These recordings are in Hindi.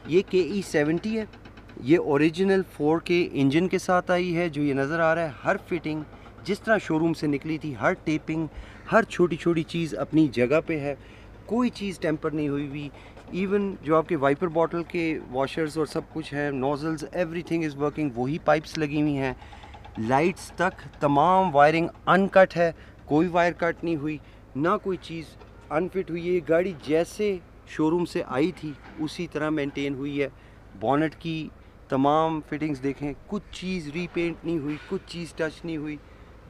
ये KE70 है। ये ओरिजिनल 4K इंजन के साथ आई है। जो ये नज़र आ रहा है, हर फिटिंग जिस तरह शोरूम से निकली थी, हर टेपिंग, हर छोटी छोटी चीज़ अपनी जगह पे है। कोई चीज़ टेम्पर नहीं हुई हुई। इवन जो आपके वाइपर बॉटल के वॉशर्स और सब कुछ है, नोजल्स, एवरीथिंग इज़ वर्किंग। वही पाइप्स लगी हुई हैं, लाइट्स तक तमाम वायरिंग अनकट है। कोई वायर कट नहीं हुई, ना कोई चीज़ अनफिट हुई है। ये गाड़ी जैसे शोरूम से आई थी उसी तरह मेंटेन हुई है। बॉनेट की तमाम फिटिंग्स देखें, कुछ चीज़ रीपेंट नहीं हुई, कुछ चीज़ टच नहीं हुई।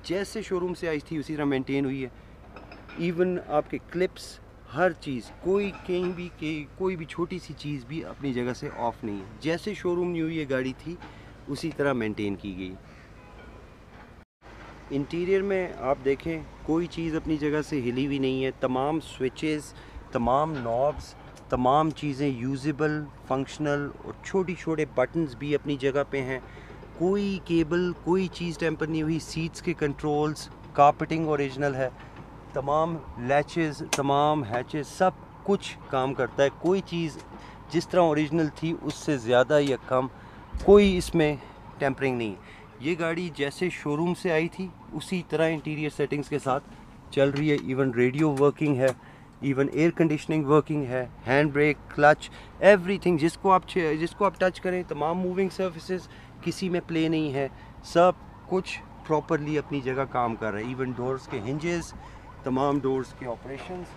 जैसे शोरूम से आई थी उसी तरह मेंटेन हुई है। इवन आपके क्लिप्स, हर चीज़, कोई भी छोटी सी चीज़ भी अपनी जगह से ऑफ नहीं है। जैसे शोरूम न्यू ये गाड़ी थी उसी तरह मेंटेन की गई। इंटीरियर में आप देखें, कोई चीज़ अपनी जगह से हिली हुई नहीं है। तमाम स्विचेस, तमाम नॉब्स, तमाम चीज़ें यूजेबल, फंक्शनल और छोटी छोटे बटन्स भी अपनी जगह पे हैं। कोई केबल, कोई चीज़ टेम्पर नहीं हुई। सीट्स के कंट्रोल्स, कारपेटिंग ओरिजिनल है। तमाम लैचेस, तमाम हैचेस, सब कुछ काम करता है। कोई चीज़ जिस तरह ओरिजिनल थी उससे ज़्यादा या कम कोई इसमें टेम्परिंग नहीं। ये गाड़ी जैसे शोरूम से आई थी उसी तरह इंटीरियर सेटिंग्स के साथ चल रही है। इवन रेडियो वर्किंग है, इवन एयर कंडीशनिंग वर्किंग है, हैंड ब्रेक, क्लच, एवरीथिंग। जिसको आप टच करें, तमाम मूविंग सर्फेसेस, किसी में प्ले नहीं है। सब कुछ प्रॉपरली अपनी जगह काम कर रहा है। इवन डोर्स के हिंजेस, तमाम डोर्स के ऑपरेशंस,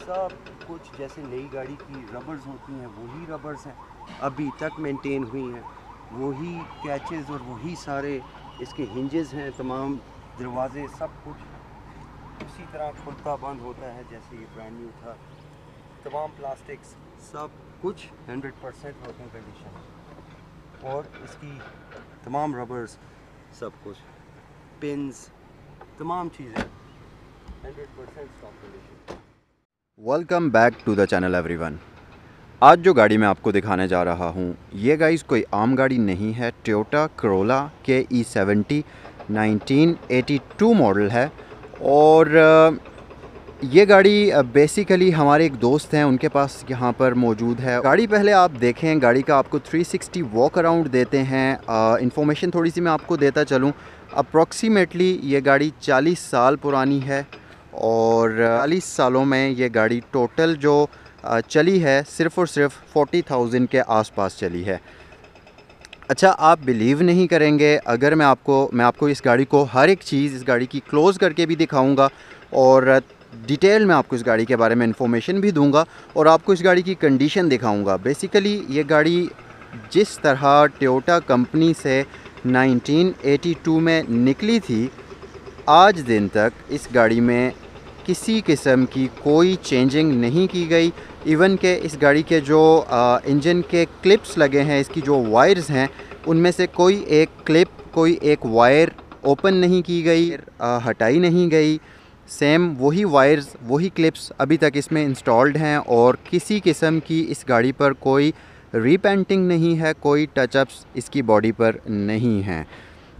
सब कुछ जैसे नई गाड़ी की रबर्स होती हैं वही रबर्स हैं, अभी तक मेंटेन हुई हैं। वही कैचेस और वही सारे इसके हिंजेस हैं। तमाम दरवाजे, सब कुछ उसी तरह खुलता बंद होता है जैसे ये ब्रांड न्यू था। तमाम प्लास्टिक्स, सब कुछ 100% वर्किंग कंडीशन। और इसकी तमाम रबर्स, सब कुछ पिन्स, तमाम चीज़ें 100% stock condition. Welcome back to the channel everyone. आज जो गाड़ी मैं आपको दिखाने जा रहा हूँ, ये गाइस कोई आम गाड़ी नहीं है। टोयोटा करोला KE70 1982 मॉडल है। और ये गाड़ी बेसिकली हमारे एक दोस्त हैं, उनके पास यहाँ पर मौजूद है। गाड़ी पहले आप देखें, गाड़ी का आपको 360 वॉक अराउंड देते हैं। इंफॉर्मेशन थोड़ी सी मैं आपको देता चलूँ। अप्रॉक्सीमेटली ये गाड़ी 40 साल पुरानी है और 40 सालों में ये गाड़ी टोटल जो चली है सिर्फ़ और सिर्फ 40,000 के आसपास चली है। अच्छा, आप बिलीव नहीं करेंगे अगर मैं आपको इस गाड़ी को हर एक चीज़ इस गाड़ी की क्लोज़ करके भी दिखाऊंगा और डिटेल में आपको इस गाड़ी के बारे में इंफॉर्मेशन भी दूंगा और आपको इस गाड़ी की कंडीशन दिखाऊंगा। बेसिकली ये गाड़ी जिस तरह टोयोटा कंपनी से 1982 में निकली थी, आज दिन तक इस गाड़ी में किसी किस्म की कोई चेंजिंग नहीं की गई। इवन के इस गाड़ी के जो इंजन के क्लिप्स लगे हैं, इसकी जो वायर्स हैं, उनमें से कोई एक क्लिप, कोई एक वायर ओपन नहीं की गई, हटाई नहीं गई। सेम वही वायर्स, वही क्लिप्स अभी तक इसमें इंस्टॉल्ड हैं और किसी किस्म की इस गाड़ी पर कोई रीपेंटिंग नहीं है, कोई टचअप्स इसकी बॉडी पर नहीं हैं।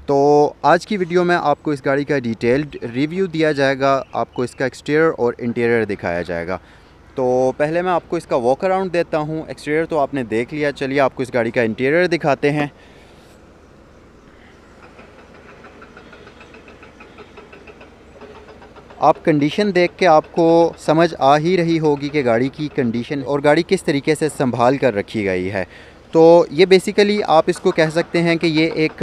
तो आज की वीडियो में आपको इस गाड़ी का डिटेल्ड रिव्यू दिया जाएगा, आपको इसका एक्सटीरियर और इंटीरियर दिखाया जाएगा। तो पहले मैं आपको इसका वॉक अराउंड देता हूँ। एक्सटीरियर तो आपने देख लिया, चलिए आपको इस गाड़ी का इंटीरियर दिखाते हैं। आप कंडीशन देख के आपको समझ आ ही रही होगी कि गाड़ी की कंडीशन और गाड़ी किस तरीके से संभाल कर रखी गई है। तो ये बेसिकली आप इसको कह सकते हैं कि ये एक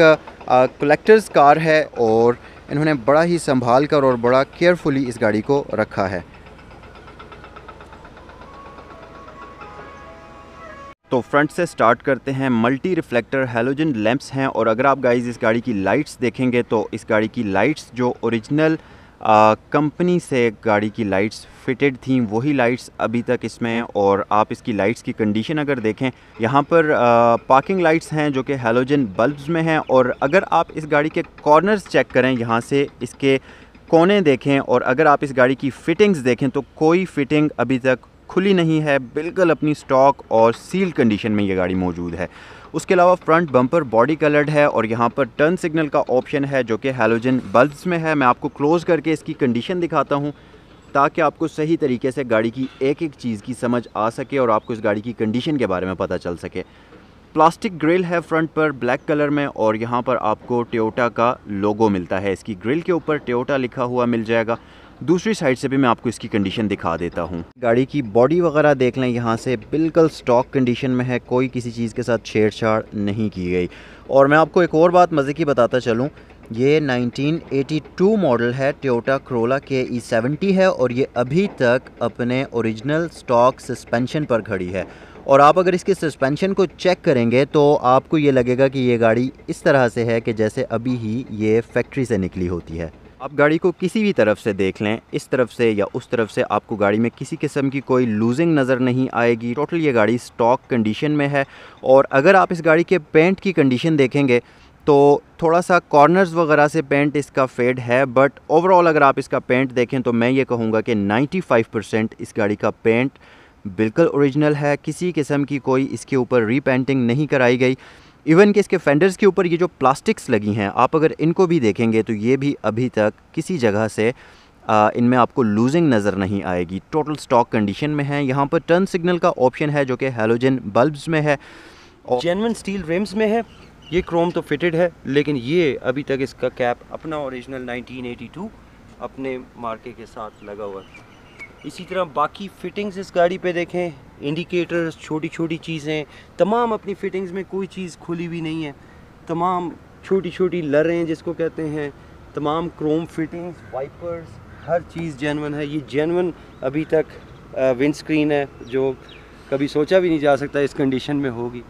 कलेक्टर्स कार है और इन्होंने बड़ा ही संभाल कर और बड़ा केयरफुली इस गाड़ी को रखा है। तो फ्रंट से स्टार्ट करते हैं। मल्टी रिफ्लेक्टर हैलोजन लैंप्स हैं और अगर आप गाइस इस गाड़ी की लाइट्स देखेंगे तो इस गाड़ी की लाइट्स जो ओरिजिनल कंपनी से गाड़ी की लाइट्स फिटेड थी वही लाइट्स अभी तक इसमें हैं। और आप इसकी लाइट्स की कंडीशन अगर देखें, यहाँ पर पार्किंग लाइट्स हैं जो कि हैलोजन बल्ब्स में हैं। और अगर आप इस गाड़ी के कॉर्नर्स चेक करें, यहाँ से इसके कोने देखें और अगर आप इस गाड़ी की फ़िटिंग्स देखें तो कोई फ़िटिंग अभी तक खुली नहीं है, बिल्कुल अपनी स्टॉक और सील्ड कंडीशन में ये गाड़ी मौजूद है। उसके अलावा फ्रंट बम्पर बॉडी कलर्ड है और यहाँ पर टर्न सिग्नल का ऑप्शन है जो कि हैलोजन बल्ब्स में है। मैं आपको क्लोज़ करके इसकी कंडीशन दिखाता हूँ। ताकि आपको सही तरीके से गाड़ी की एक एक चीज़ की समझ आ सके और आपको इस गाड़ी की कंडीशन के बारे में पता चल सके। प्लास्टिक ग्रिल है फ्रंट पर ब्लैक कलर में और यहाँ पर आपको टोयोटा का लोगो मिलता है। इसकी ग्रिल के ऊपर टोयोटा लिखा हुआ मिल जाएगा। दूसरी साइड से भी मैं आपको इसकी कंडीशन दिखा देता हूँ। गाड़ी की बॉडी वगैरह देख लें, यहाँ से बिल्कुल स्टॉक कंडीशन में है, कोई किसी चीज़ के साथ छेड़छाड़ नहीं की गई। और मैं आपको एक और बात मज़े की बताता चलूँ, ये 1982 मॉडल है, टोयोटा करोला के E70 है और ये अभी तक अपने ओरिजिनल स्टॉक सस्पेंशन पर खड़ी है। और आप अगर इसके सस्पेंशन को चेक करेंगे तो आपको ये लगेगा कि ये गाड़ी इस तरह से है कि जैसे अभी ही ये फैक्ट्री से निकली होती है। आप गाड़ी को किसी भी तरफ से देख लें, इस तरफ से या उस तरफ से, आपको गाड़ी में किसी किस्म की कोई लूजिंग नज़र नहीं आएगी। टोटल ये गाड़ी स्टॉक कंडीशन में है। और अगर आप इस गाड़ी के पेंट की कंडीशन देखेंगे तो थोड़ा सा कॉर्नर्स वगैरह से पेंट इसका फेड है, बट ओवरऑल अगर आप इसका पेंट देखें तो मैं ये कहूँगा कि 95% इस गाड़ी का पेंट बिल्कुल ओरिजिनल है। किसी किस्म की कोई इसके ऊपर रीपेंटिंग नहीं कराई गई। इवन कि इसके फेंडर्स के ऊपर ये जो प्लास्टिक्स लगी हैं, आप अगर इनको भी देखेंगे तो ये भी अभी तक किसी जगह से इनमें आपको लूजिंग नज़र नहीं आएगी। टोटल स्टॉक कंडीशन में है। यहाँ पर टर्न सिग्नल का ऑप्शन है जो कि हैलोजन बल्ब्स में है और जेन्युइन स्टील रिम्स में है। ये क्रोम तो फिटेड है, लेकिन ये अभी तक इसका कैप अपना ओरिजिनल 1982 अपने मार्के के साथ लगा हुआ है। इसी तरह बाकी फिटिंग्स इस गाड़ी पे देखें, इंडिकेटर्स, छोटी छोटी चीज़ें, तमाम अपनी फिटिंग्स में कोई चीज़ खुली भी नहीं है। तमाम छोटी छोटी लरें जिसको कहते हैं, तमाम क्रोम फिटिंग्स, वाइपर्स, हर चीज़ जेन्युइन है। ये जेन्युइन अभी तक विंड स्क्रीन है जो कभी सोचा भी नहीं जा सकता इस कंडीशन में होगी।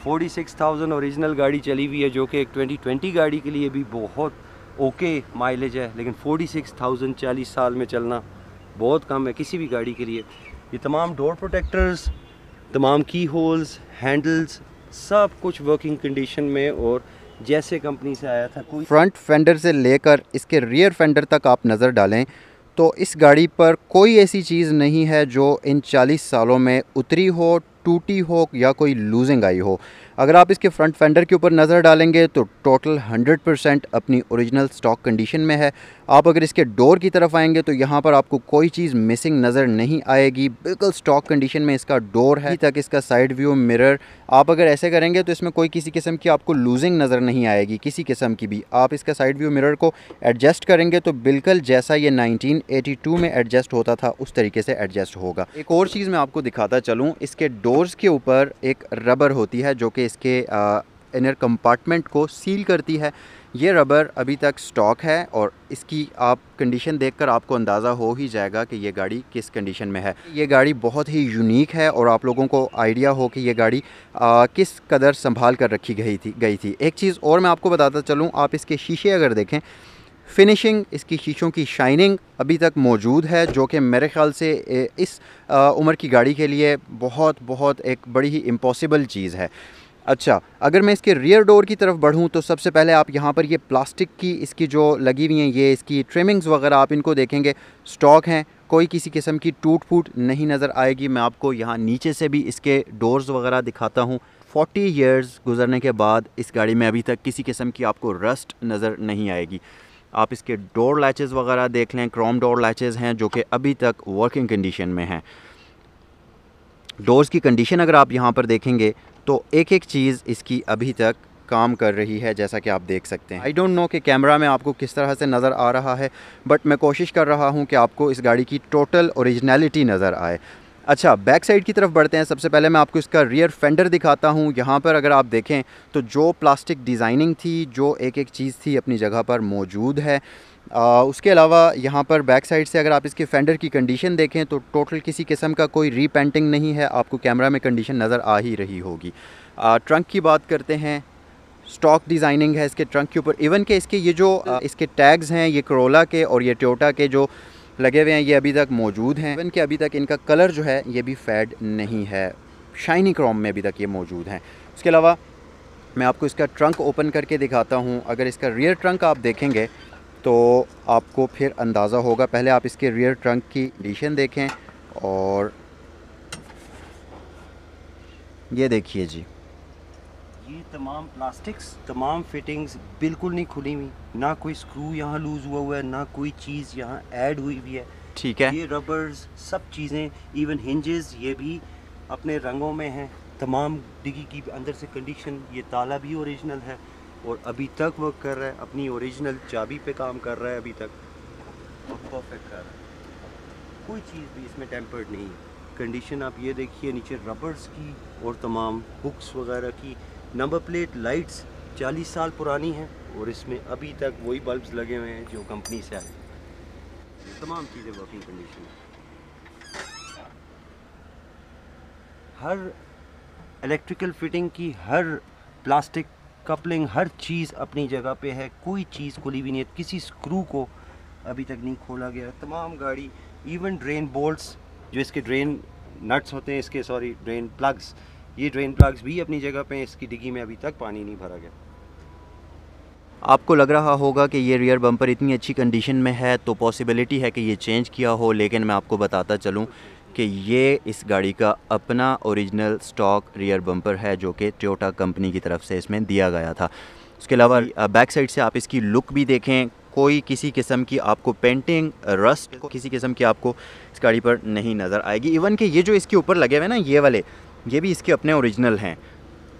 46,000 ओरिजिनल गाड़ी चली हुई है जो कि एक 2020 गाड़ी के लिए भी बहुत ओके माइलेज है, लेकिन 46,000 40 साल में चलना बहुत कम है किसी भी गाड़ी के लिए। ये तमाम डोर प्रोटेक्टर्स, तमाम की होल्स, हैंडल्स, सब कुछ वर्किंग कंडीशन में और जैसे कंपनी से आया था। कोई फ्रंट फेंडर से लेकर इसके रियर फेंडर तक आप नज़र डालें तो इस गाड़ी पर कोई ऐसी चीज़ नहीं है जो इन 40 सालों में उतरी हो, टूटी हो या कोई लूजिंग आई हो। अगर आप इसके फ्रंट फेंडर के ऊपर नज़र डालेंगे तो टोटल 100% अपनी ओरिजिनल स्टॉक कंडीशन में है। आप अगर इसके डोर की तरफ आएंगे तो यहाँ पर आपको कोई चीज़ मिसिंग नज़र नहीं आएगी, बिल्कुल स्टॉक कंडीशन में इसका डोर है। अभी तक इसका साइड व्यू मिरर आप अगर ऐसे करेंगे तो इसमें कोई किसी किस्म की आपको लूजिंग नज़र नहीं आएगी, किसी किस्म की भी। आप इसका साइड व्यू मिरर को एडजस्ट करेंगे तो बिल्कुल जैसा ये 1982 में एडजस्ट होता था उस तरीके से एडजस्ट होगा। एक और चीज़ मैं आपको दिखाता चलूँ, इसके डोर्स के ऊपर एक रबर होती है जो कि इसके इनर कंपार्टमेंट को सील करती है। ये रबर अभी तक स्टॉक है और इसकी आप कंडीशन देखकर आपको अंदाज़ा हो ही जाएगा कि ये गाड़ी किस कंडीशन में है। ये गाड़ी बहुत ही यूनिक है और आप लोगों को आइडिया हो कि ये गाड़ी किस कदर संभाल कर रखी गई थी। एक चीज़ और मैं आपको बताता चलूँ, आप इसके शीशे अगर देखें, फिनिशिंग, इसकी शीशों की शाइनिंग अभी तक मौजूद है जो कि मेरे ख़्याल से इस उम्र की गाड़ी के लिए बहुत एक बड़ी ही इम्पॉसिबल चीज़ है। अच्छा, अगर मैं इसके रियर डोर की तरफ बढ़ूं तो सबसे पहले आप यहाँ पर ये प्लास्टिक की इसकी जो लगी हुई हैं, ये इसकी ट्रिमिंग्स वगैरह आप इनको देखेंगे स्टॉक हैं, कोई किसी किस्म की टूट फूट नहीं नज़र आएगी। मैं आपको यहाँ नीचे से भी इसके डोर्स वगैरह दिखाता हूँ। 40 इयर्स गुजरने के बाद इस गाड़ी में अभी तक किसी किस्म की आपको रस्ट नज़र नहीं आएगी। आप इसके डोर लैचेज़ वगैरह देख लें, क्रोम डोर लैचेज़ हैं जो कि अभी तक वर्किंग कंडीशन में हैं। डोर्स की कंडीशन अगर आप यहाँ पर देखेंगे तो एक एक चीज़ इसकी अभी तक काम कर रही है, जैसा कि आप देख सकते हैं। आई डोंट नो कि कैमरा में आपको किस तरह से नज़र आ रहा है, बट मैं कोशिश कर रहा हूँ कि आपको इस गाड़ी की टोटल ओरिजिनलिटी नज़र आए। अच्छा, बैक साइड की तरफ बढ़ते हैं। सबसे पहले मैं आपको इसका रियर फेंडर दिखाता हूँ। यहाँ पर अगर आप देखें तो जो प्लास्टिक डिज़ाइनिंग थी, जो एक एक चीज़ थी अपनी जगह पर मौजूद है। उसके अलावा यहाँ पर बैक साइड से अगर आप इसके फेंडर की कंडीशन देखें तो टोटल किसी किस्म का कोई रीपेंटिंग नहीं है, आपको कैमरा में कंडीशन नज़र आ ही रही होगी। ट्रंक की बात करते हैं, स्टॉक डिज़ाइनिंग है इसके ट्रंक के ऊपर। इवन के इसके ये जो इसके टैग्स हैं, ये करोला के और ये टोयोटा के जो लगे हुए हैं, ये अभी तक मौजूद हैं। इवन के अभी तक इनका कलर जो है ये भी फेड नहीं है, शाइनी क्रोम में अभी तक ये मौजूद हैं। उसके अलावा मैं आपको इसका ट्रंक ओपन करके दिखाता हूँ। अगर इसका रियर ट्रंक आप देखेंगे तो आपको फिर अंदाज़ा होगा। पहले आप इसके रियर ट्रंक की कंडीशन देखें और ये देखिए जी, ये तमाम प्लास्टिक्स, तमाम फिटिंग्स बिल्कुल नहीं खुली हुई, ना कोई स्क्रू यहाँ लूज़ हुआ है, ना कोई चीज़ यहाँ ऐड हुई है। ठीक है। ये रबर्स सब चीज़ें, इवन हिंजेस ये भी अपने रंगों में हैं। तमाम डिग्गी की अंदर से कंडीशन, ये ताला भी ओरिजिनल है और अभी तक वर्क कर रहा है, अपनी ओरिजिनल चाबी पे काम कर रहा है अभी तक और परफेक्ट कर रहा है। कोई चीज़ भी इसमें टेम्पर्ड नहीं है। कंडीशन आप ये देखिए नीचे रबर्स की और तमाम हुक्स वगैरह की। नंबर प्लेट लाइट्स 40 साल पुरानी हैं और इसमें अभी तक वही बल्ब्स लगे हुए हैं जो कंपनी से आए। तमाम चीज़ें वर्किंग कंडीशन में। हर इलेक्ट्रिकल फिटिंग की, हर प्लास्टिक कपलिंग, हर चीज़ अपनी जगह पे है। कोई चीज़ खुली हुई नहीं है, किसी स्क्रू को अभी तक नहीं खोला गया। तमाम गाड़ी, इवन ड्रेन बोल्ट्स जो इसके ड्रेन नट्स होते हैं, इसके सॉरी ड्रेन प्लग्स, ये ड्रेन प्लग्स भी अपनी जगह पे हैं। इसकी डिग्गी में अभी तक पानी नहीं भरा गया। आपको लग रहा होगा कि ये रियर बम्पर इतनी अच्छी कंडीशन में है तो पॉसिबिलिटी है कि ये चेंज किया हो, लेकिन मैं आपको बताता चलूँ कि ये इस गाड़ी का अपना ओरिजिनल स्टॉक रियर बम्पर है जो कि टोयोटा कंपनी की तरफ से इसमें दिया गया था। उसके अलावा बैक साइड से आप इसकी लुक भी देखें, कोई किसी किस्म की आपको पेंटिंग, रस्ट किसी किस्म की आपको इस गाड़ी पर नहीं नज़र आएगी। इवन कि ये जो इसके ऊपर लगे हुए ना ये वाले, ये भी इसके अपने ओरिजिनल हैं।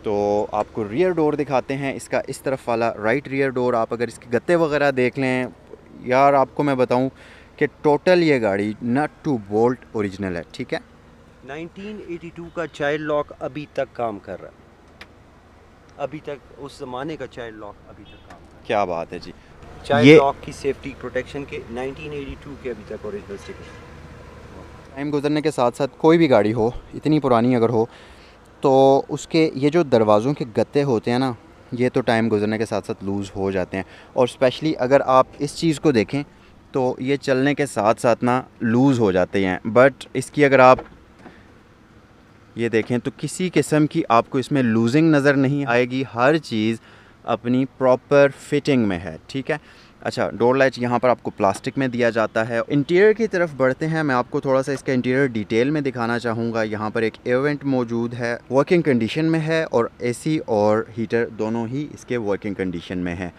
तो आपको रियर डोर दिखाते हैं। इसका इस तरफ वाला राइट रियर डोर, आप अगर इसके गत्ते वगैरह देख लें यार, आपको मैं बताऊं कि टोटल ये गाड़ी नट टू बोल्ट ओरिजिनल है। ठीक है। 1982 का चाइल्ड लॉक अभी तक काम कर रहा है। अभी तक उस ज़माने का चाइल्ड लॉक अभी तक काम कर रहा है। क्या बात है जी। चाइल्ड लॉक की सेफ्टी प्रोटेक्शन के 1982 के अभी तक ओरिजिनल स्टिकर। टाइम गुजरने के साथ साथ कोई भी गाड़ी हो, इतनी पुरानी अगर हो, तो उसके ये जो दरवाज़ों के गत्ते होते हैं ना, ये तो टाइम गुजरने के साथ साथ लूज़ हो जाते हैं। और स्पेशली अगर आप इस चीज़ को देखें तो ये चलने के साथ साथ ना लूज़ हो जाते हैं। बट इसकी अगर आप ये देखें तो किसी किस्म की आपको इसमें लूजिंग नज़र नहीं आएगी। हर चीज़ अपनी प्रॉपर फिटिंग में है। ठीक है। अच्छा, डोर लाइट यहाँ पर आपको प्लास्टिक में दिया जाता है। इंटीरियर की तरफ बढ़ते हैं, मैं आपको थोड़ा सा इसका इंटीरियर डिटेल में दिखाना चाहूँगा। यहाँ पर एक एयर वेंट मौजूद है, वर्किंग कंडीशन में है, और एसी और हीटर दोनों ही इसके वर्किंग कंडीशन में है।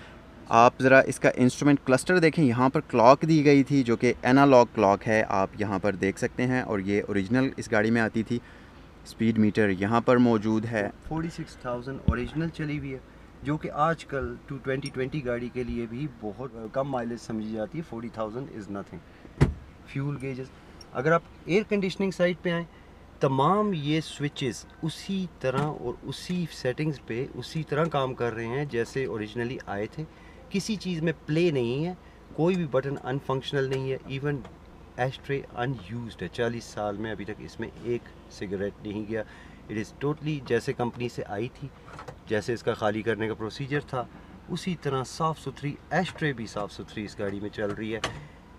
आप ज़रा इसका इंस्ट्रूमेंट क्लस्टर देखें, यहाँ पर क्लॉक दी गई थी जो कि एनालॉग क्लॉक है, आप यहाँ पर देख सकते हैं, और ये ओरिजिनल इस गाड़ी में आती थी। स्पीड मीटर यहाँ पर मौजूद है। 46,000 ओरिजिनल चली हुई है जो कि आजकल 2020 गाड़ी के लिए भी बहुत कम माइलेज समझी जाती है। 40,000 इज़ नथिंग। फ्यूल गेजेस, अगर आप एयर कंडीशनिंग साइड पे आएँ, तमाम ये स्विचेस उसी तरह और उसी सेटिंग्स पे उसी तरह काम कर रहे हैं जैसे ओरिजिनली आए थे। किसी चीज़ में प्ले नहीं है, कोई भी बटन अनफंक्शनल नहीं है। इवन एस्ट्रे अनयूज्ड है। 40 साल में अभी तक इसमें एक सिगरेट नहीं गया। इट इज़ टोटली जैसे कंपनी से आई थी, जैसे इसका खाली करने का प्रोसीजर था, उसी तरह साफ़ सुथरी, एस्ट्रे भी साफ़ सुथरी इस गाड़ी में चल रही है।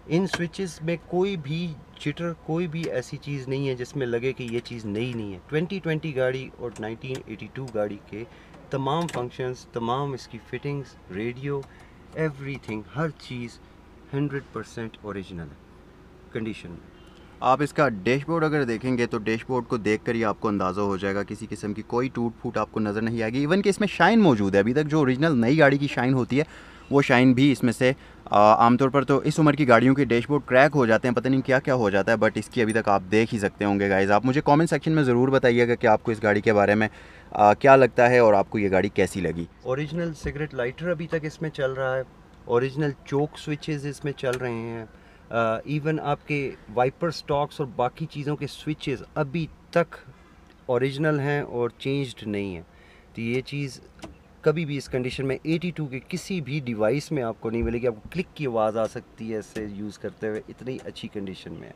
इन स्विचेस में कोई भी चिटर, कोई भी ऐसी चीज़ नहीं है जिसमें लगे कि ये चीज़ नई नहीं है। 2020 गाड़ी और 1982 गाड़ी के तमाम फंक्शंस, तमाम इसकी फिटिंग्स, रेडियो, एवरीथिंग, हर चीज़ 100% ओरिजिनल है कंडीशन में। आप इसका डैशबोर्ड अगर देखेंगे तो डैशबोर्ड को देखकर ही आपको अंदाज़ा हो जाएगा, किसी किस्म की कोई टूट फूट आपको नज़र नहीं आएगी। इवन कि इसमें शाइन मौजूद है। अभी तक जो ओरिजिनल नई गाड़ी की शाइन होती है वो शाइन भी इसमें से आमतौर पर तो इस उम्र की गाड़ियों के डैशबोर्ड क्रैक हो जाते हैं, पता नहीं क्या क्या हो जाता है, बट इसकी अभी तक आप देख ही सकते होंगे गाइज़। आप मुझे कमेंट सेक्शन में ज़रूर बताइएगा कि आपको इस गाड़ी के बारे में क्या लगता है और आपको ये गाड़ी कैसी लगी। ओरिजिनल सिगरेट लाइटर अभी तक इसमें चल रहा है। ओरिजिनल चोक स्विचेस इसमें चल रहे हैं। इवन आपके वाइपर स्टॉक्स और बाकी चीज़ों के स्विचेस अभी तक ओरिजिनल हैं और चेंज्ड नहीं है। तो ये चीज़ कभी भी इस कंडीशन में 82 के किसी भी डिवाइस में आपको नहीं मिलेगी। आपको क्लिक की आवाज़ आ सकती है इससे यूज़ करते हुए, इतनी अच्छी कंडीशन में है।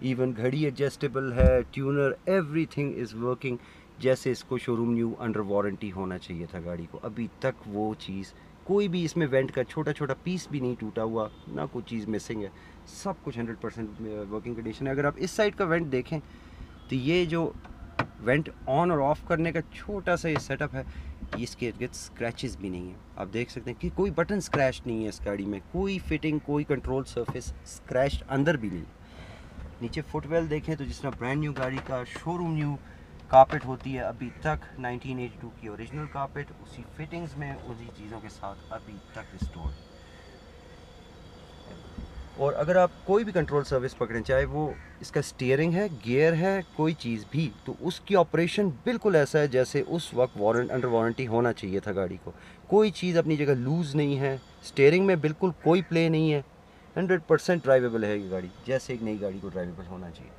इवन घड़ी एडजस्टेबल है, ट्यूनर, एवरीथिंग इज़ वर्किंग जैसे इसको शोरूम न्यू अंडर वारंटी होना चाहिए था गाड़ी को। अभी तक वो चीज़, कोई भी इसमें वेंट का छोटा छोटा पीस भी नहीं टूटा हुआ, ना कोई चीज़ मिसिंग है, सब कुछ 100% वर्किंग कंडीशन है। अगर आप इस साइड का वेंट देखें तो ये जो वेंट ऑन और ऑफ करने का छोटा सा ये सेटअप है, इसके इर्द गिर्द स्क्रैचेस भी नहीं है। आप देख सकते हैं कि कोई बटन स्क्रैच नहीं है इस गाड़ी में, कोई फिटिंग, कोई कंट्रोल सरफेस स्क्रैच अंदर भी नहीं। नीचे फुटवेल देखें तो जिस तरह ब्रांड न्यू गाड़ी का शोरूम न्यू कारपेट होती है, अभी तक 1982 की ओरिजिनल कारपेट उसी फिटिंग्स में, उसी चीज़ों के साथ अभी तक रिस्टोर्ड। और अगर आप कोई भी कंट्रोल सर्विस पकड़ें, चाहे वो इसका स्टीयरिंग है, गियर है, कोई चीज़ भी, तो उसकी ऑपरेशन बिल्कुल ऐसा है जैसे उस वक्त अंडर वारंटी होना चाहिए था गाड़ी को। कोई चीज़ अपनी जगह लूज़ नहीं है, स्टीयरिंग में बिल्कुल कोई प्ले नहीं है, 100% ड्राइवेबल है ये गाड़ी, जैसे एक नई गाड़ी को ड्राइवेबल होना चाहिए।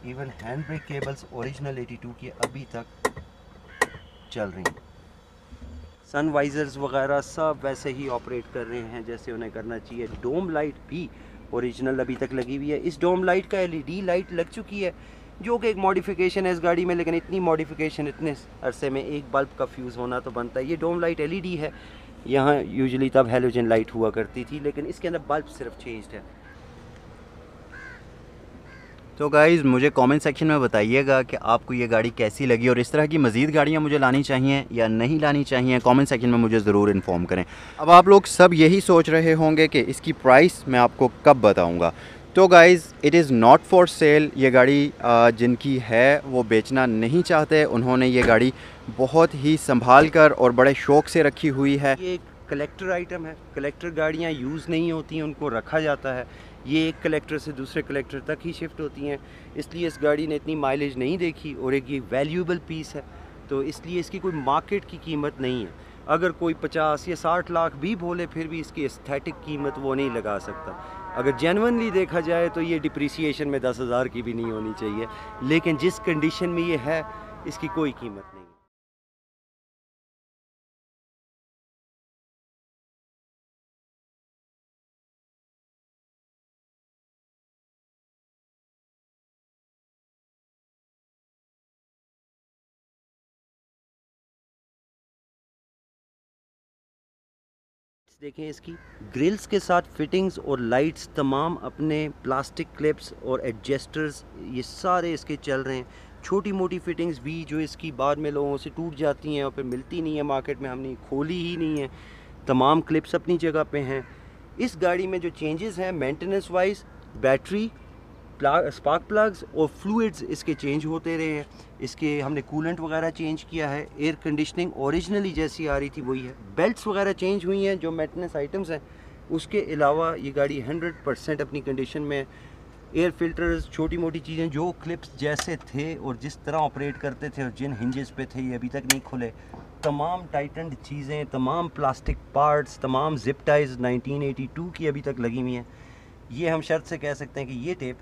Even hand brake cables original 82 की अभी तक चल रही हैं। सन वाइजर्स वगैरह सब वैसे ही ऑपरेट कर रहे हैं जैसे उन्हें करना चाहिए। डोम लाइट भी ओरिजिनल अभी तक लगी हुई है। इस डोम लाइट का एलईडी लाइट लग चुकी है जो कि एक मॉडिफिकेशन है इस गाड़ी में, लेकिन इतनी मॉडिफिकेशन इतने अरसे में एक बल्ब का फ्यूज़ होना तो बनता है। ये डोम लाइट एलईडी है, यहाँ यूजुअली तब हेलोजन लाइट हुआ करती थी, लेकिन इसके अंदर बल्ब सिर्फ चेंज्ड है। तो गाइज़ मुझे कमेंट सेक्शन में बताइएगा कि आपको ये गाड़ी कैसी लगी और इस तरह की मज़ीद गाड़ियाँ मुझे लानी चाहिए या नहीं लानी चाहिए। कमेंट सेक्शन में मुझे ज़रूर इन्फॉर्म करें। अब आप लोग सब यही सोच रहे होंगे कि इसकी प्राइस मैं आपको कब बताऊँगा। तो guys it is not for sale. ये गाड़ी जिनकी है वो बेचना नहीं चाहते, उन्होंने ये गाड़ी बहुत ही संभाल कर और बड़े शौक़ से रखी हुई है। ये एक कलेक्टर आइटम है, कलेक्टर गाड़ियाँ यूज़ नहीं होती हैं, उनको रखा जाता है। ये एक कलेक्टर से दूसरे कलेक्टर तक ही शिफ्ट होती हैं, इसलिए इस गाड़ी ने इतनी माइलेज नहीं देखी और एक ये वैल्यूएबल पीस है, तो इसलिए इसकी कोई मार्केट की कीमत नहीं है। अगर कोई 50 या 60 लाख भी बोले फिर भी इसकी एस्थेटिक कीमत वो नहीं लगा सकता। अगर जेन्युइनली देखा जाए तो ये डिप्रिसिएशन में 10,000 की भी नहीं होनी चाहिए, लेकिन जिस कंडीशन में ये है इसकी कोई कीमत नहीं। देखें, इसकी ग्रिल्स के साथ फिटिंग्स और लाइट्स तमाम अपने प्लास्टिक क्लिप्स और एडजस्टर्स ये सारे इसके चल रहे हैं। छोटी मोटी फिटिंग्स भी जो इसकी बाद में लोगों से टूट जाती हैं और फिर मिलती नहीं है मार्केट में, हमने खोली ही नहीं है, तमाम क्लिप्स अपनी जगह पे हैं। इस गाड़ी में जो चेंजेस हैं maintenance wise, battery, spark plugs और फ्लूइड्स इसके चेंज होते रहे हैं। इसके हमने कूलेंट वगैरह चेंज किया है, एयर कंडीशनिंग ओरिजिनली जैसी आ रही थी वही है, बेल्ट्स वगैरह चेंज हुई हैं जो मेंटेनेंस आइटम्स हैं। उसके अलावा ये गाड़ी 100% अपनी कंडीशन में, एयर फिल्टर्स, छोटी मोटी चीज़ें जो क्लिप्स जैसे थे और जिस तरह ऑपरेट करते थे और जिन हिंजेस पे थे ये अभी तक नहीं खुले, तमाम टाइटन्ड चीज़ें, तमाम प्लास्टिक पार्ट्स, तमाम जिप टाइज 1982 की अभी तक लगी हुई हैं। ये हम शर्त से कह सकते हैं कि ये टेप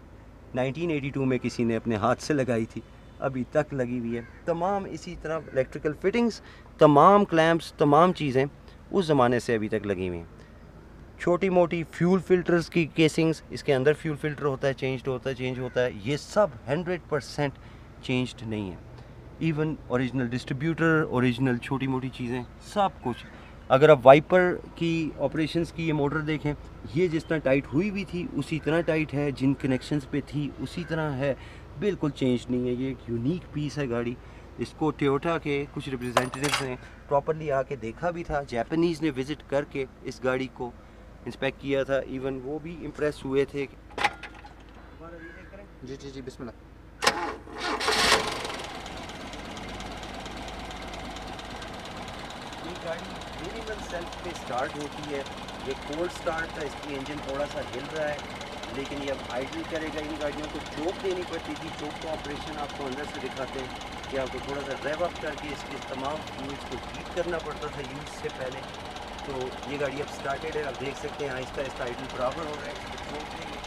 1982 में किसी ने अपने हाथ से लगाई थी, अभी तक लगी हुई है। तमाम इसी तरह इलेक्ट्रिकल फिटिंग्स, तमाम क्लैंप्स, तमाम चीज़ें उस ज़माने से अभी तक लगी हुई हैं। छोटी मोटी फ्यूल फिल्टर्स की केसिंग्स, इसके अंदर फ्यूल फिल्टर होता है, चेंज होता है, ये सब 100% चेंज्ड नहीं है। इवन ओरिजिनल डिस्ट्रीब्यूटर, ओरिजिनल छोटी मोटी चीज़ें, सब कुछ। अगर आप वाइपर की ऑपरेशंस की ये मोटर देखें, ये जिस तरह टाइट हुई भी थी उसी तरह टाइट है, जिन कनेक्शंस पे थी उसी तरह है, बिल्कुल चेंज नहीं है। ये एक यूनिक पीस है गाड़ी। इसको टोयोटा के कुछ रिप्रेजेंटेटिव्स ने प्रॉपरली आके देखा भी था, जापानीज़ ने विज़िट करके इस गाड़ी को इंस्पेक्ट किया था, इवन वो भी इम्प्रेस हुए थे। जी बिस्मिल्लाह। ये गाड़ी मिनिमल सेल्फ पे स्टार्ट होती है, ये कोल्ड स्टार्ट था, इसकी इंजन थोड़ा सा हिल रहा है, लेकिन ये अब आइडल करेगा। इन गाड़ियों को चोक देनी पड़ती थी, चोक का ऑपरेशन आपको अंदर से दिखाते हैं कि आपको थोड़ा सा रेव अप करके इसके तमाम फ्यूल्स को हीट करना पड़ता था यूज़ से पहले। तो ये गाड़ी अब स्टार्टेड है, आप देख सकते हैं आहिस्ता आहिस्ता आइडल बराबर हो रहा है, इसको चोक देंगे।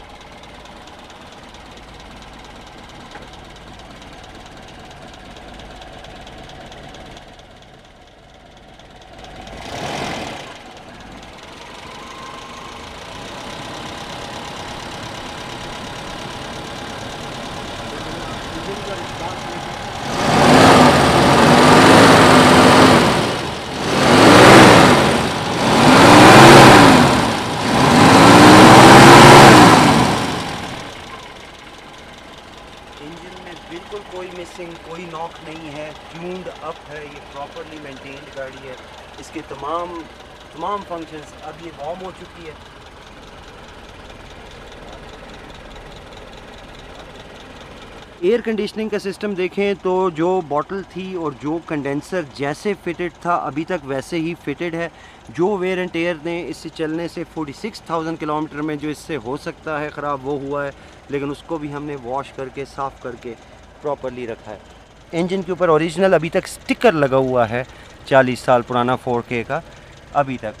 बिल्कुल कोई मिसिंग, कोई नॉक नहीं है, ट्यून्ड अप है, ये प्रॉपरली मेंटेन्ड गाड़ी है। इसके तमाम फंक्शंस, अब ये वार्म हो चुकी है। एयर कंडीशनिंग का सिस्टम देखें तो जो बॉटल थी और जो कंडेंसर जैसे फिटेड था अभी तक वैसे ही फिटेड है। जो वेयर एंड टेयर ने इससे चलने से 46,000 किलोमीटर में जो इससे हो सकता है ख़राब वो हुआ है, लेकिन उसको भी हमने वॉश करके साफ़ करके प्रॉपरली रखा है। इंजन के ऊपर ओरिजिनल अभी तक स्टिकर लगा हुआ है 40 साल पुराना 4K का अभी तक।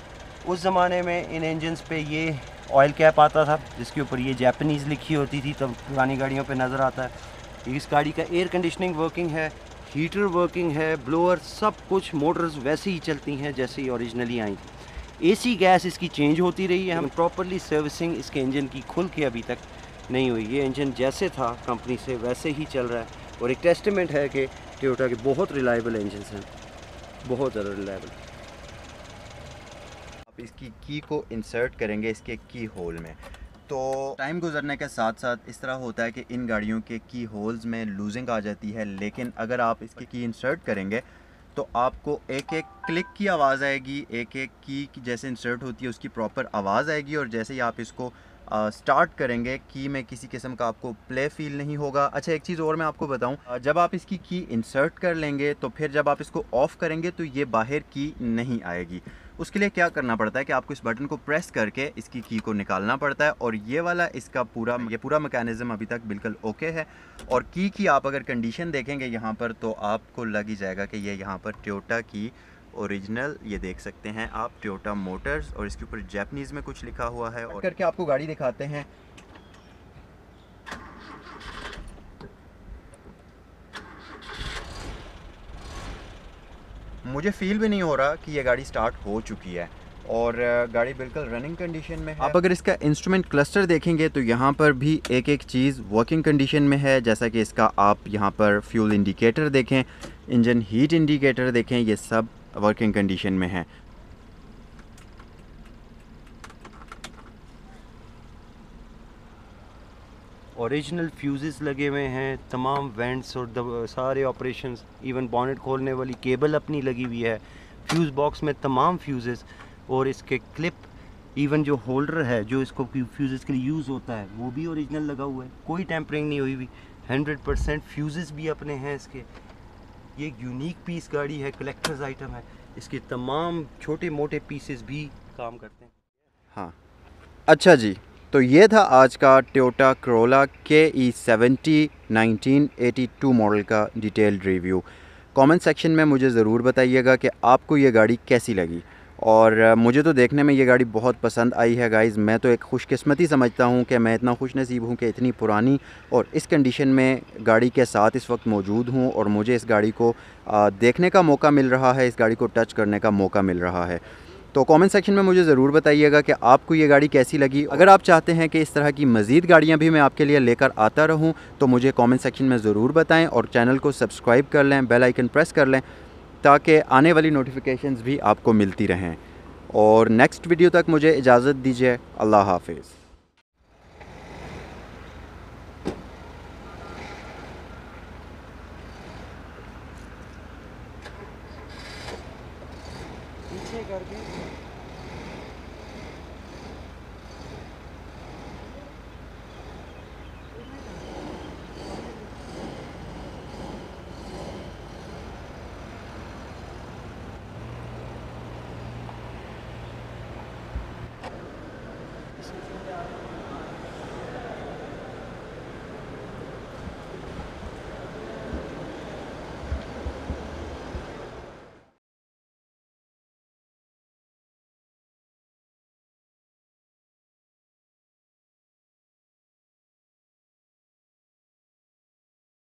उस ज़माने में इन इंजन्स पे ये ऑयल कैप आता था जिसके ऊपर ये जापानीज़ लिखी होती थी, तब पुरानी गाड़ियों पे नज़र आता है। इस गाड़ी का एयर कंडीशनिंग वर्किंग है, हीटर वर्किंग है, ब्लोअर सब कुछ, मोटर्स वैसे ही चलती हैं जैसे ही ओरिजिनली आई थी। एसी गैस इसकी चेंज होती रही है। हम प्रॉपरली सर्विसिंग इसके इंजन की खुल के अभी तक नहीं हुई। ये इंजन जैसे था कंपनी से वैसे ही चल रहा है और एक टेस्टिमेंट है कि टोयोटा के बहुत रिलायबल इंजन हैं, बहुत ज़्यादा रिलायबल। आप इसकी की को इंसर्ट करेंगे इसके की होल में, तो टाइम गुजरने के साथ साथ इस तरह होता है कि इन गाड़ियों के की होल्स में लूजिंग आ जाती है, लेकिन अगर आप इसकी की इंसर्ट करेंगे तो आपको एक एक क्लिक की आवाज़ आएगी, एक एक की जैसे इंसर्ट होती है उसकी प्रॉपर आवाज़ आएगी, और जैसे ही आप इसको स्टार्ट करेंगे की में किसी किस्म का आपको प्ले फील नहीं होगा। अच्छा, एक चीज़ और मैं आपको बताऊं, जब आप इसकी की इंसर्ट कर लेंगे तो फिर जब आप इसको ऑफ़ करेंगे तो ये बाहर की नहीं आएगी। उसके लिए क्या करना पड़ता है कि आपको इस बटन को प्रेस करके इसकी की को निकालना पड़ता है, और ये वाला इसका पूरा मैकेनिज़्म अभी तक बिल्कुल ओके है। और की आप अगर कंडीशन देखेंगे यहाँ पर तो आपको लग ही जाएगा कि ये यहाँ पर टोयोटा की ओरिजिनल, ये देख सकते हैं आप, टोयोटा मोटर्स, और इसके ऊपर जापानीज़ में कुछ लिखा हुआ है। और करके आपको गाड़ी दिखाते हैं। मुझे फील भी नहीं हो रहा कि ये गाड़ी स्टार्ट हो चुकी है और गाड़ी बिल्कुल रनिंग कंडीशन में है। आप अगर इसका इंस्ट्रूमेंट क्लस्टर देखेंगे तो यहाँ पर भी एक एक चीज़ वर्किंग कंडीशन में है, जैसा कि इसका आप यहाँ पर फ्यूल इंडिकेटर देखें, इंजन हीट इंडिकेटर देखें, ये सब वर्किंग कंडीशन में है। ओरिजिनल फ्यूज़ेस लगे हुए हैं, तमाम वेंट्स और सारे ऑपरेशंस, इवन बॉनेट खोलने वाली केबल अपनी लगी हुई है, फ्यूज़ बॉक्स में तमाम फ्यूज़ेस, और इसके क्लिप, इवन जो होल्डर है जो इसको फ्यूज़ेस के लिए यूज़ होता है वो भी ओरिजिनल लगा हुआ है, कोई टेम्परिंग नहीं हुई हुई, 100% फ्यूज़ेस भी अपने हैं इसके। ये एक यूनिक पीस गाड़ी है, कलेक्टर्स आइटम है, इसके तमाम छोटे मोटे पीसेस भी काम करते हैं। हाँ, अच्छा जी, तो ये था आज का टोयोटा करोला KE70 1982 मॉडल का डिटेल्ड रिव्यू। कमेंट सेक्शन में मुझे ज़रूर बताइएगा कि आपको ये गाड़ी कैसी लगी, और मुझे तो देखने में ये गाड़ी बहुत पसंद आई है गाइज़। मैं तो एक खुशकिस्मती समझता हूँ कि मैं इतना खुश नसीब हूँ कि इतनी पुरानी और इस कंडीशन में गाड़ी के साथ इस वक्त मौजूद हूँ, और मुझे इस गाड़ी को देखने का मौका मिल रहा है, इस गाड़ी को टच करने का मौका मिल रहा है। तो कमेंट सेक्शन में मुझे ज़रूर बताइएगा कि आपको ये गाड़ी कैसी लगी। अगर आप चाहते हैं कि इस तरह की मज़ीद गाड़ियाँ भी मैं आपके लिए लेकर आता रहूँ तो मुझे कमेंट सेक्शन में ज़रूर बताएं, और चैनल को सब्सक्राइब कर लें, बेल आइकन प्रेस कर लें, ताकि आने वाली नोटिफिकेशंस भी आपको मिलती रहें। और नेक्स्ट वीडियो तक मुझे इजाज़त दीजिए। अल्लाह हाफिज़। पीछे करके